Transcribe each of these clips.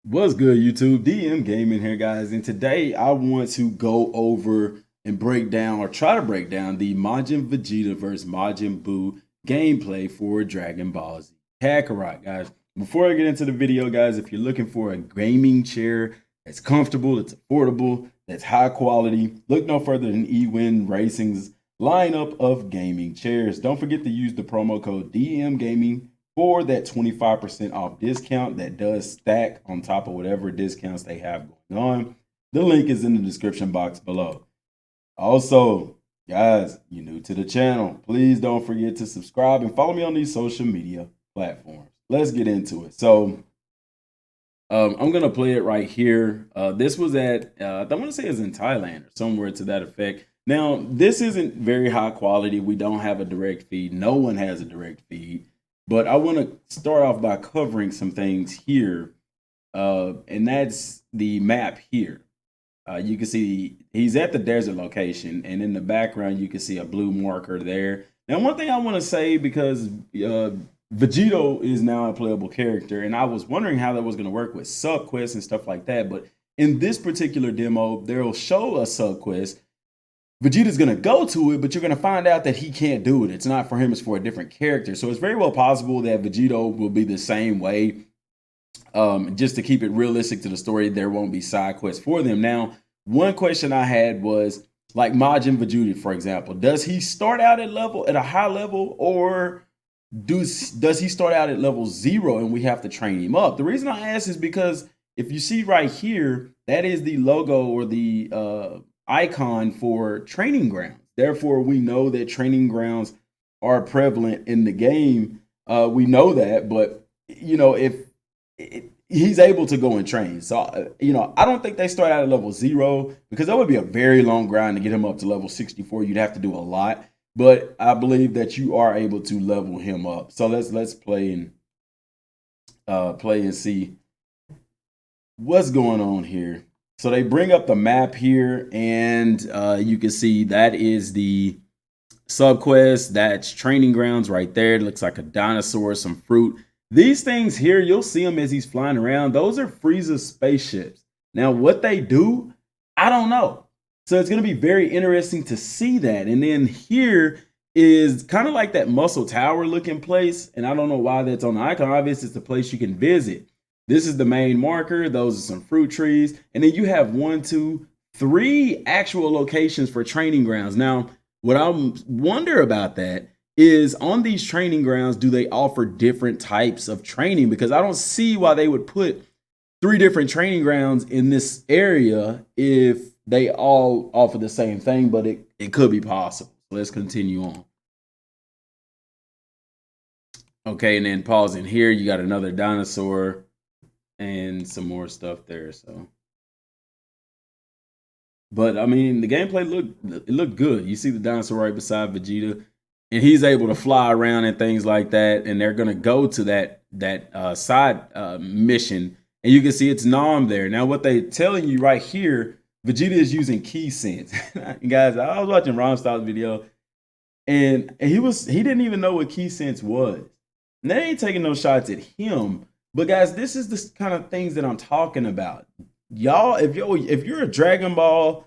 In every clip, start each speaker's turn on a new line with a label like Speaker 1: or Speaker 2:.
Speaker 1: What's good, YouTube? DM Gaming here, guys. And today I want to go over and break down or try to break down the Majin Vegeta versus Majin Buu gameplay for Dragon Ball Z Kakarot, guys. Before I get into the video, guys, if you're looking for a gaming chair that's comfortable, that's affordable, that's high quality, look no further than eWin Racing's lineup of gaming chairs. Don't forget to use the promo code DM Gaming for that 25% off discount that does stack on top of whatever discounts they have going on. The link is in the description box below. Also, guys, you're new to the channel, please don't forget to subscribe and follow me on these social media platforms. Let's get into it. So, I'm gonna play it right here. This was at I want to say it's in Thailand or somewhere to that effect. Now, this isn't very high quality. We don't have a direct feed. No one has a direct feed. But I want to start off by covering some things here, and that's the map here. You can see he's at the desert location, and in the background you can see a blue marker there. Now, one thing I want to say, because Vegito is now a playable character, and I was wondering how that was going to work with sub quests and stuff like that. But in this particular demo, they'll show a sub quest. Vegeta's going to go to it, but you're going to find out that he can't do it. It's not for him, it's for a different character. So it's very well possible that Vegito will be the same way. Just to keep it realistic to the story, there won't be side quests for them. Now, one question I had was, like Majin Vegeta, for example, does he start out at a high level, or does he start out at level 0 and we have to train him up? The reason I ask is because if you see right here, that is the logo or the icon for training grounds. Therefore, we know that training grounds are prevalent in the game. We know that, but if he's able to go and train, so I don't think they start out at level 0, because that would be a very long grind to get him up to level 64. You'd have to do a lot, but I believe that you are able to level him up. So let's play and see what's going on here. So they bring up the map here, and you can see that is the subquest. That's training grounds right there. It looks like a dinosaur, some fruit. These things here, you'll see them as he's flying around. Those are Frieza's spaceships. Now, what they do, I don't know. So it's going to be very interesting to see that. And then here is kind of like that Muscle Tower looking place. And I don't know why that's on the icon. Obviously, it's the place you can visit. This is the main marker. Those are some fruit trees. And then you have 1, 2, 3 actual locations for training grounds. Now, what I wonder about that is, on these training grounds, do they offer different types of training? Because I don't see why they would put 3 different training grounds in this area if they all offer the same thing, but it could be possible. Let's continue on. Okay, and then pausing here, you got another dinosaur and some more stuff there. So, but I mean, the gameplay looked good. You see the dinosaur right beside Vegeta, and he's able to fly around and things like that. And they're gonna go to that side mission, and you can see it's Nom there. Now, what they telling you right here, Vegeta is using key sense. Guys, I was watching Ronstall's video, and he didn't even know what key sense was. And they ain't taking no shots at him. But guys, this is the kind of things that I'm talking about. Y'all, if you're a Dragon Ball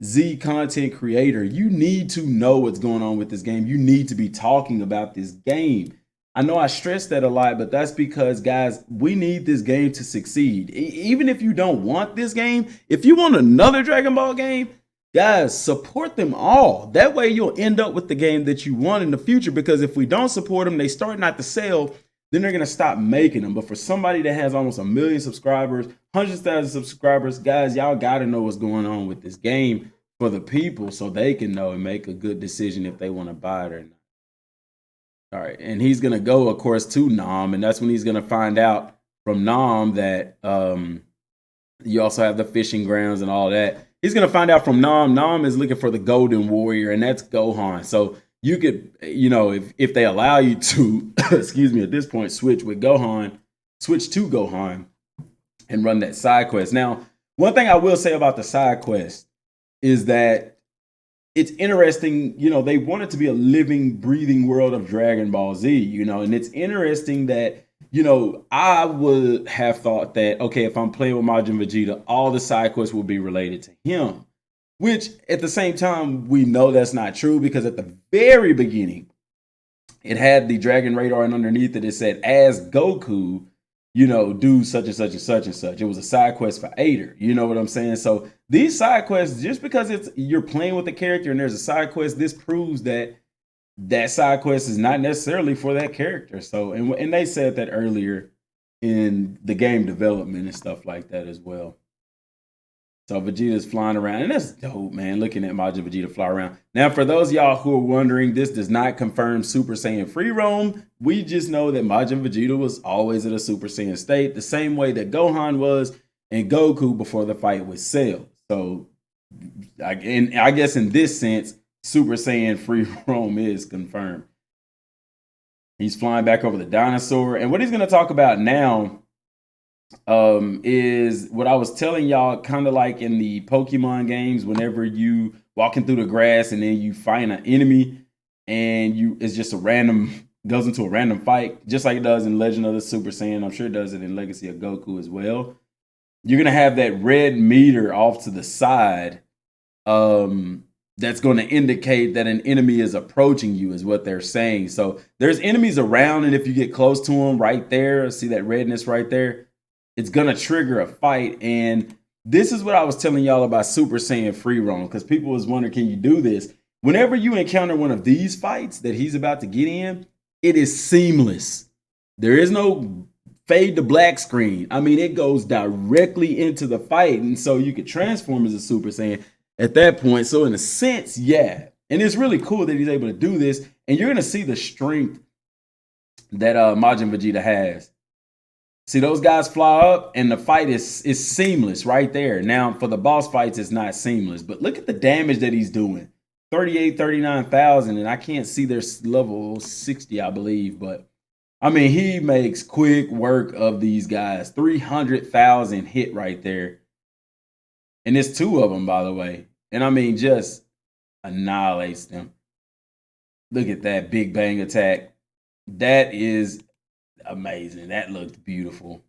Speaker 1: Z content creator, you need to know what's going on with this game. You need to be talking about this game. I know I stress that a lot, but that's because, guys, we need this game to succeed. Even if you don't want this game, if you want another Dragon Ball game, guys, support them all. That way you'll end up with the game that you want in the future, because if we don't support them, they start not to sell, then they're going to stop making them. But for somebody that has almost 1 million subscribers, hundreds of thousands of subscribers, guys, y'all got to know what's going on with this game for the people, so they can know and make a good decision if they want to buy it or not. All right, and he's going to go, of course, to Nom, and that's when he's going to find out from Nom that you also have the fishing grounds and all that. He's going to find out from Nom. Nom is looking for the Golden Warrior, and that's Gohan. So you could, if they allow you to, excuse me, at this point, switch to Gohan and run that side quest. Now, one thing I will say about the side quest is that it's interesting, they want it to be a living, breathing world of Dragon Ball Z, and it's interesting that I would have thought that, okay, if I'm playing with Majin Vegeta, all the side quests will be related to him. Which at the same time, we know that's not true because at the very beginning, it had the dragon radar, and underneath it, it said, as Goku, do such and such and such and such. It was a side quest for Ader. You know what I'm saying? So these side quests, just because you're playing with the character and there's a side quest, this proves that that side quest is not necessarily for that character. So, and they said that earlier in the game development and stuff like that as well. So Vegeta's flying around, and that's dope, man. Looking at Majin Vegeta fly around. Now, for those of y'all who are wondering, this does not confirm Super Saiyan free roam. We just know that Majin Vegeta was always in a Super Saiyan state, the same way that Gohan was and Goku before the fight with Cell. So, I guess in this sense, Super Saiyan free roam is confirmed. He's flying back over the dinosaur, and what he's going to talk about now is what I was telling y'all, kind of like in the Pokemon games, whenever you walking through the grass and then you find an enemy and it's just goes into a random fight, just like it does in Legend of the Super Saiyan. I'm sure it does it in Legacy of Goku as well. You're gonna have that red meter off to the side, that's going to indicate that an enemy is approaching you, is what they're saying. So there's enemies around, and if you get close to them right there, see that redness right there, it's going to trigger a fight. And this is what I was telling y'all about Super Saiyan free roam, because people was wondering, can you do this? Whenever you encounter one of these fights that he's about to get in, it is seamless. There is no fade to black screen. I mean, it goes directly into the fight, and so you could transform as a Super Saiyan at that point. So in a sense, yeah. And it's really cool that he's able to do this, and you're going to see the strength that Majin Vegeta has. See, those guys fly up, and the fight is seamless right there. Now, for the boss fights, it's not seamless. But look at the damage that he's doing. 39,000, and I can't see their level 60, I believe. But, I mean, he makes quick work of these guys. 300,000 hit right there. And it's two of them, by the way. And, I mean, just annihilates them. Look at that big bang attack. That is amazing. That looked beautiful.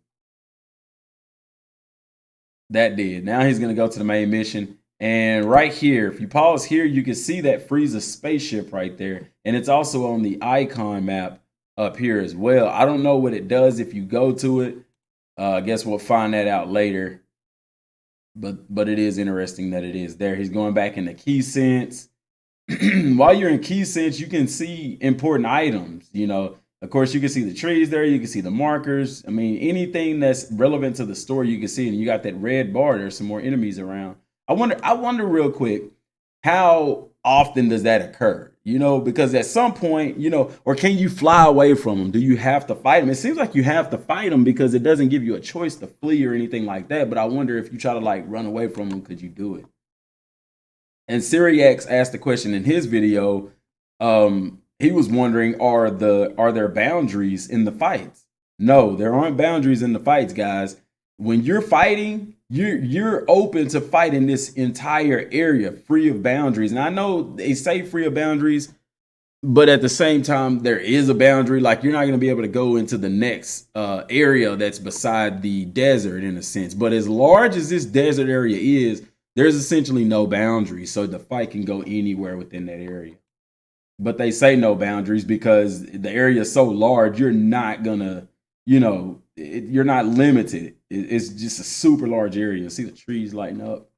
Speaker 1: That did. Now he's going to go to the main mission. And right here, if you pause here, you can see that Frieza spaceship right there. And it's also on the icon map up here as well. I don't know what it does if you go to it. I guess we'll find that out later. But it is interesting that it is there. He's going back into key sense. While you're in key sense, you can see important items, Of course, you can see the trees there. You can see the markers. I mean, anything that's relevant to the story, you can see. And you got that red bar. There's some more enemies around. I wonder real quick, how often does that occur? Because at some point, or can you fly away from them? Do you have to fight them? It seems like you have to fight them because it doesn't give you a choice to flee or anything like that. But I wonder if you try to run away from them, could you do it? And Siriax asked the question in his video. He was wondering, are there boundaries in the fights? No, there aren't boundaries in the fights, guys. When you're fighting, you're open to fighting this entire area free of boundaries. And I know they say free of boundaries, but at the same time, there is a boundary. Like, you're not going to be able to go into the next area that's beside the desert, in a sense. But as large as this desert area is, there's essentially no boundaries. So the fight can go anywhere within that area. But they say no boundaries because the area is so large, you're not gonna, you're not limited. It's just a super large area. You see the trees lighting up.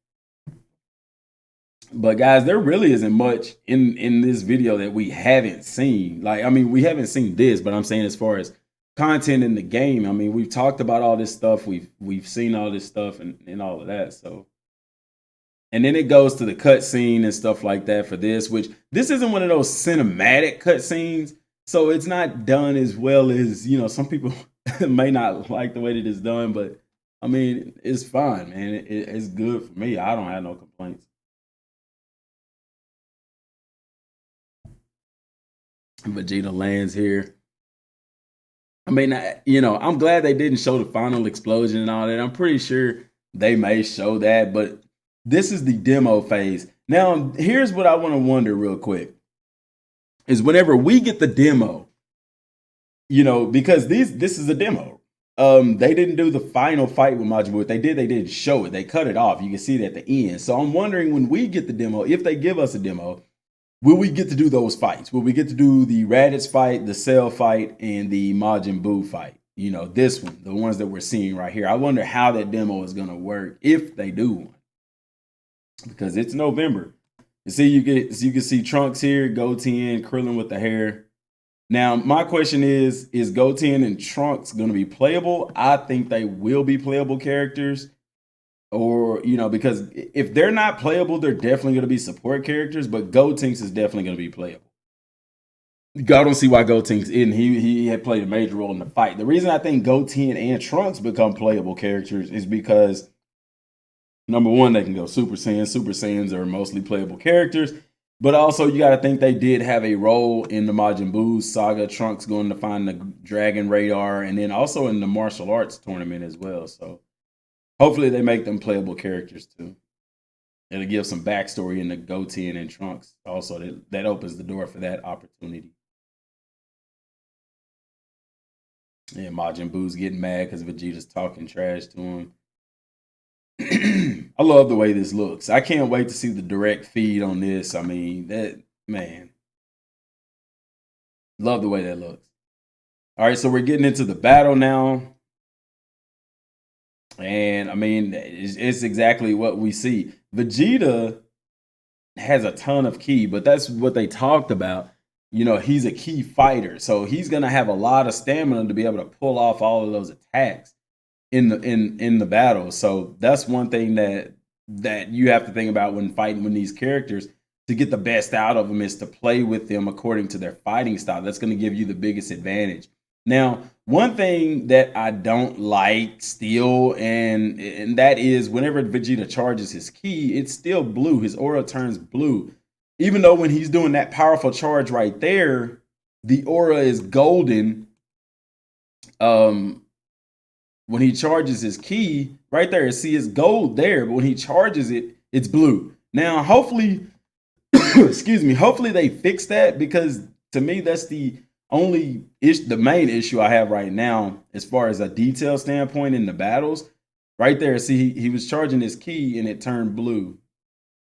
Speaker 1: But guys, there really isn't much in this video that we haven't seen. We haven't seen this, but I'm saying as far as content in the game, I mean, we've talked about all this stuff. We've seen all this stuff and all of that. So. And then it goes to the cutscene and stuff like that for this, which this isn't one of those cinematic cutscenes. So it's not done as well as, some people may not like the way that it's done. But, I mean, it's fine, man. It's good for me. I don't have no complaints. Vegeta lands here. I mean, I'm glad they didn't show the final explosion and all that. I'm pretty sure they may show that, but this is the demo phase. Now, here's what I want to wonder real quick. Is whenever we get the demo, because this is a demo. They didn't do the final fight with Majin Buu. If they did, they didn't show it. They cut it off. You can see it at the end. So I'm wondering, when we get the demo, if they give us a demo, will we get to do those fights? Will we get to do the Raditz fight, the Cell fight, and the Majin Buu fight? This one, the ones that we're seeing right here. I wonder how that demo is going to work if they do one, because it's November. You can see Trunks here, Goten, Krillin with the hair. Now, my question is Goten and Trunks going to be playable? I think they will be playable characters. Or, because if they're not playable, they're definitely going to be support characters, but Gotenks is definitely going to be playable. I don't see why Gotenks in. He had played a major role in the fight. The reason I think Goten and Trunks become playable characters is because, number one, they can go Super Saiyan. Super Saiyans are mostly playable characters. But also, you got to think they did have a role in the Majin Buu saga. Trunks going to find the Dragon Radar, and then also in the martial arts tournament as well. So hopefully they make them playable characters too. It'll give some backstory in the Goten and Trunks. Also, that opens the door for that opportunity. And Majin Buu's getting mad because Vegeta's talking trash to him. I love the way this looks. I can't wait to see the direct feed on this. I mean, love the way that looks. All right, so we're getting into the battle now. And I mean, it's exactly what we see. Vegeta has a ton of ki, but that's what they talked about. He's a ki fighter, so he's gonna have a lot of stamina to be able to pull off all of those attacks in the battle. So that's one thing that you have to think about when fighting with these characters. To get the best out of them is to play with them according to their fighting style. That's going to give you the biggest advantage. Now, one thing that I don't like still, and that is whenever Vegeta charges his ki, it's still blue. His aura turns blue. Even though when he's doing that powerful charge right there, the aura is golden. When he charges his ki, right there, see it's gold there, but when he charges it, it's blue. Now, hopefully, hopefully they fix that, because to me, that's the main issue I have right now as far as a detail standpoint in the battles. Right there, see, he was charging his ki and it turned blue.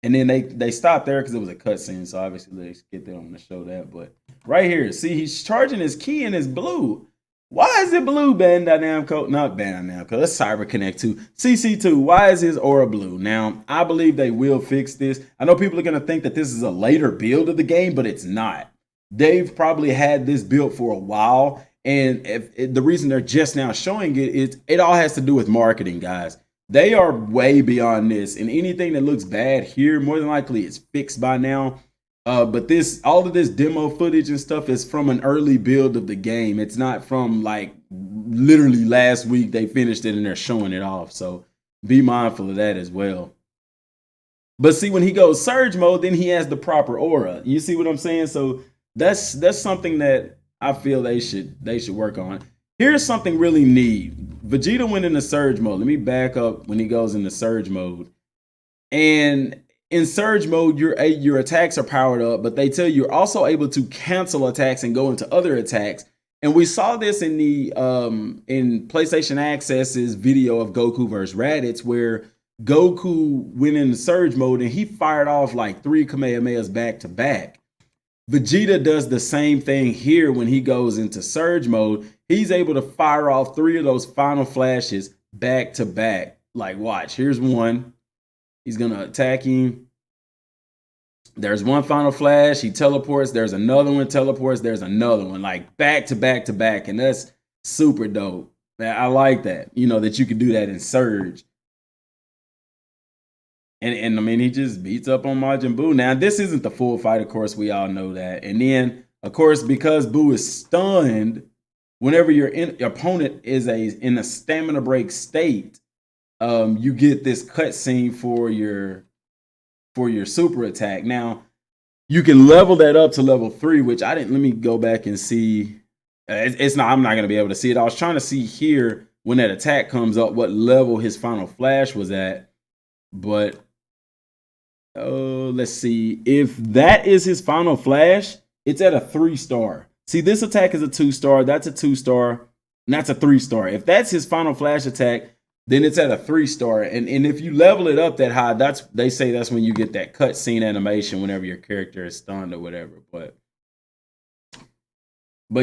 Speaker 1: And then they stopped there because it was a cutscene, so obviously they skipped it on to show that. But right here, see, he's charging his ki and it's blue. Why is it blue, Bandai Namco? Not Bandai Namco, that's Cyber Connect 2. CC2, why is his aura blue? Now, I believe they will fix this. I know people are going to think that this is a later build of the game, but it's not. They've probably had this built for a while, and the reason they're just now showing it all has to do with marketing, guys. They are way beyond this, and anything that looks bad here, more than likely, it's fixed by now. But all of this demo footage and stuff is from an early build of the game. It's not from like literally last week they finished it and they're showing it off. So be mindful of that as well. But see, when he goes surge mode, then he has the proper aura. You see what I'm saying? So that's something that I feel they should work on. Here's something really neat. Vegeta went into surge mode. Let me back up when he goes into surge mode. And in surge mode, your attacks are powered up, but they tell you you're also able to cancel attacks and go into other attacks. And we saw this in the in PlayStation Access's video of Goku versus Raditz, where Goku went into surge mode and he fired off like 3 Kamehamehas back to back. Vegeta does the same thing here when he goes into surge mode. He's able to fire off 3 of those final flashes back to back. Like, watch, here's one. He's going to attack him. There's one final flash. He teleports. There's another one, teleports. There's another one, like back to back to back. And that's super dope. I like that, that you can do that in Surge. And I mean, he just beats up on Majin Buu. Now, this isn't the full fight, of course. We all know that. And then, of course, because Buu is stunned, whenever your opponent is in a stamina break state, you get this cutscene for your super attack. Now, you can level that up to level 3, which I didn't. Let me go back and see. I'm not going to be able to see it. I was trying to see here when that attack comes up what level his final flash was at. But let's see. If that is his final flash, it's at a 3-star. See, this attack is a 2-star. That's a 2-star. And that's a 3-star. If that's his final flash attack, then it's at a 3-star. And if you level it up that high, they say that's when you get that cutscene animation whenever your character is stunned or whatever. But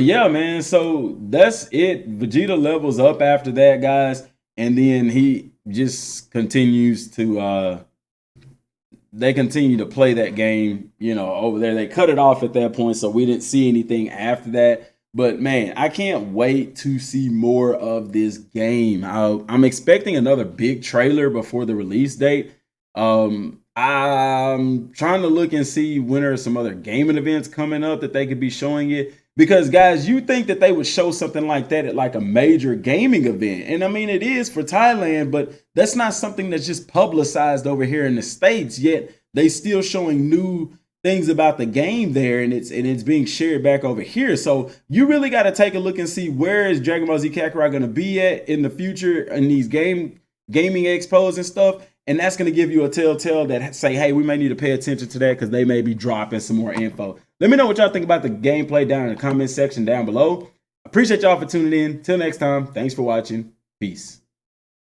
Speaker 1: yeah, man. So that's it. Vegeta levels up after that, guys, and then he just continues to. They continue to play that game, over there. They cut it off at that point, so we didn't see anything after that. But man, I can't wait to see more of this game. I'm expecting another big trailer before the release date. I'm trying to look and see when are some other gaming events coming up that they could be showing it. Because guys, you think that they would show something like that at like a major gaming event. And I mean, it is for Thailand, but that's not something that's just publicized over here in the States, yet they still showing new things about the game there, and it's being shared back over here. So you really got to take a look and see where is Dragon Ball Z Kakarot going to be at in the future in these gaming expos and stuff. And that's going to give you a telltale that say, hey, we may need to pay attention to that because they may be dropping some more info. Let me know what y'all think about the gameplay down in the comment section down below. Appreciate y'all for tuning in. Till next time, thanks for watching. Peace.